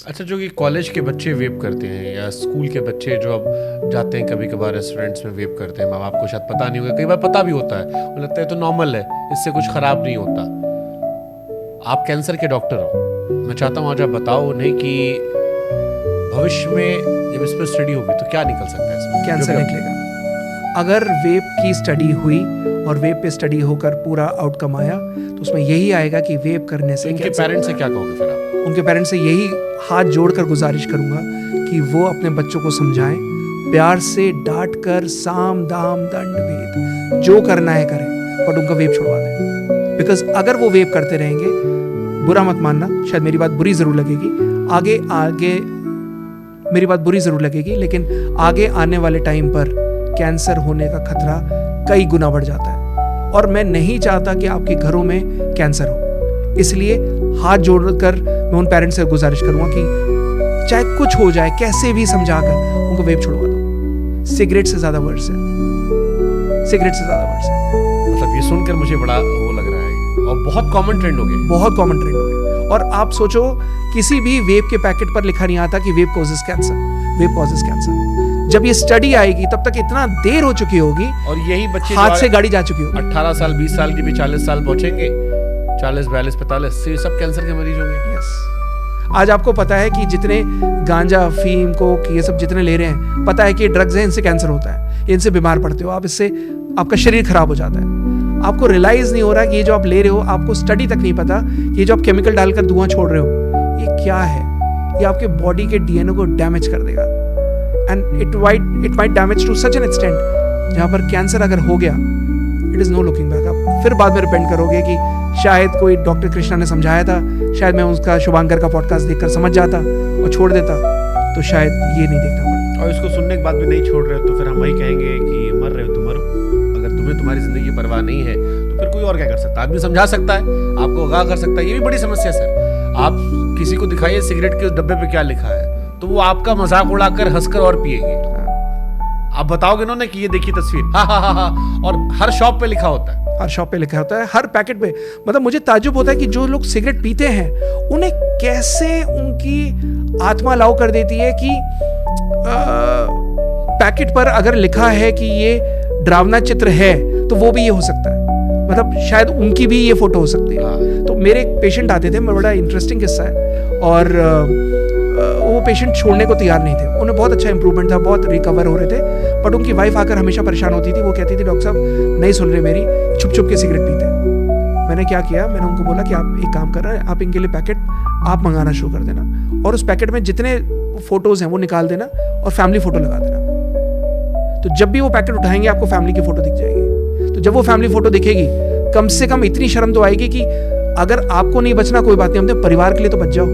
अच्छा, जो कि कॉलेज के बच्चे वेप करते हैं या स्कूल के बच्चे जो अब जाते हैं कभी कभार रेस्टोरेंट्स में वेप करते हैं, माँ बाप को शायद पता नहीं होगा, कई बार पता भी होता है, उन्हें लगता है तो नॉर्मल है, इससे कुछ खराब नहीं होता। आप कैंसर के डॉक्टर हो, मैं चाहता हूँ आज आप बताओ उन्हें कि भविष्य में जब इस पर स्टडी होगी तो क्या निकल सकता है इसमें? कैंसर निकलेगा। अगर वेप की स्टडी हुई और वेप पे स्टडी होकर पूरा आउटकम आया तो उसमें यही आएगा कि वेप करने से उनके पेरेंट्स से क्या कहोगे फिर आप? उनके पेरेंट्स से यही हाथ जोड़कर गुजारिश करूंगा कि वो अपने बच्चों को समझाएं, प्यार से डांट कर, साम दाम दंड भेद जो करना है करें, बट उनका वेप छुड़वा दें। बिकॉज अगर वो वेप करते रहेंगे, बुरा मत मानना, शायद मेरी बात बुरी जरूर लगेगी, आगे मेरी बात बुरी जरूर लगेगी, लेकिन आगे आने वाले टाइम पर कैंसर होने का खतरा कई गुना बढ़ जाता है और मैं नहीं चाहता कि आपके घरों में कैंसर हो। इसलिए हाथ जोड़कर मैं उन पेरेंट्स से गुजारिश करूंगा कि चाहे कुछ हो जाए, कैसे भी समझाकर उनको वेप छुड़वा दो। सिगरेट से ज्यादा वर्स है, सिगरेट से ज्यादा वर्स है। मतलब ये सुनकर मुझे बड़ा वो लग रहा है और बहुत कॉमन ट्रेंड हो गया, बहुत कॉमन ट्रेंड हो गया। और आप सोचो, किसी भी वेप के पैकेट पर लिखा नहीं आता कि वेप कॉजेस कैंसर, वेप कॉजेस कैंसर। जब ये स्टडी आएगी तब तक इतना देर हो चुकी होगी और यही बच्चे हाथ से गाड़ी जा चुकी होगी। 18 साल 20 साल के भी 40 साल पहुंचेंगे, 40 42 45 से सब कैंसर के मरीज होंगे। यस, आज आपको पता है कि जितने गांजा, फीम, कोक ये सब जितने ले रहे हैं, पता है कि ड्रग्स हैं, इनसे कैंसर होता है, इनसे बीमार पड़ते हो आप, इससे आपका शरीर खराब हो जाता है। आपको रियलाइज नहीं हो रहा कि ये जो आप ले रहे हो, आपको स्टडी तक नहीं पता कि ये जो आप केमिकल डालकर धुआं छोड़ रहे हो ये क्या है। ये आपके बॉडी के डीएनए को डैमेज कर देगा and it might damage to such an extent जहां पर कैंसर अगर हो गया, it is no looking back. आप फिर बाद में रिपेंट करोगे कि शायद कोई डॉक्टर कृष्णा ने समझाया था, शायद मैं उसका शुभांकर का पॉडकास्ट देखकर समझ जाता और छोड़ देता, तो शायद ये नहीं देखना पड़ता। और इसको सुनने के बाद भी नहीं छोड़ रहे हो तो फिर हम वही कहेंगे कि मर रहे हो तो मरो। अगर तुम्हें तुम्हारी जिंदगी की परवाह नहीं है तो फिर कोई और क्या कर सकता है? आदमी समझा सकता है, आपको आगाह कर सकता है, ये भी बड़ी समस्या है सर। आप किसी को दिखाइए सिगरेट के डब्बे पे क्या लिखा है, तो वो आपका मजाक उड़ाकर हंसकर और पिएगी। आप बताओगे ना कि ये देखिए तस्वीर, हा, और हर शॉप पे लिखा होता है, हर शॉप पे लिखा होता है, हर पैकेट पे। मतलब मुझे ताज्जुब होता है कि जो लोग सिगरेट पीते हैं उन्हें कैसे उनकी आत्मा लाव कर देती है कि पैकेट पर अगर लिखा है कि ये डरावना चित्र है तो वो भी ये हो सकता है। मतलब शायद उनकी भी ये फोटो हो सकती है। तो मेरे एक पेशेंट आते थे, बड़ा इंटरेस्टिंग किस्सा है, और वो पेशेंट छोड़ने को तैयार नहीं थे। उन्हें बहुत अच्छा इंप्रूवमेंट था, बहुत रिकवर हो रहे थे, बट उनकी वाइफ आकर हमेशा परेशान होती थी। वो कहती थी, डॉक्टर साहब नहीं सुन रहे मेरी, छुप छुप के सिगरेट पीते हैं। मैंने क्या किया, मैंने उनको बोला कि आप एक काम कर रहे हैं, आप इनके लिए पैकेट आप मंगाना शुरू कर देना और उस पैकेट में जितने फोटोज हैं वो निकाल देना और फैमिली फोटो लगा देना। तो जब भी वो पैकेट उठाएंगे आपको फैमिली की फोटो दिख जाएगी। तो जब वो फैमिली फोटो दिखेगी, कम से कम इतनी शर्म तो आएगी कि अगर आपको नहीं बचना कोई बात नहीं, अपने परिवार के लिए तो बच जाओ।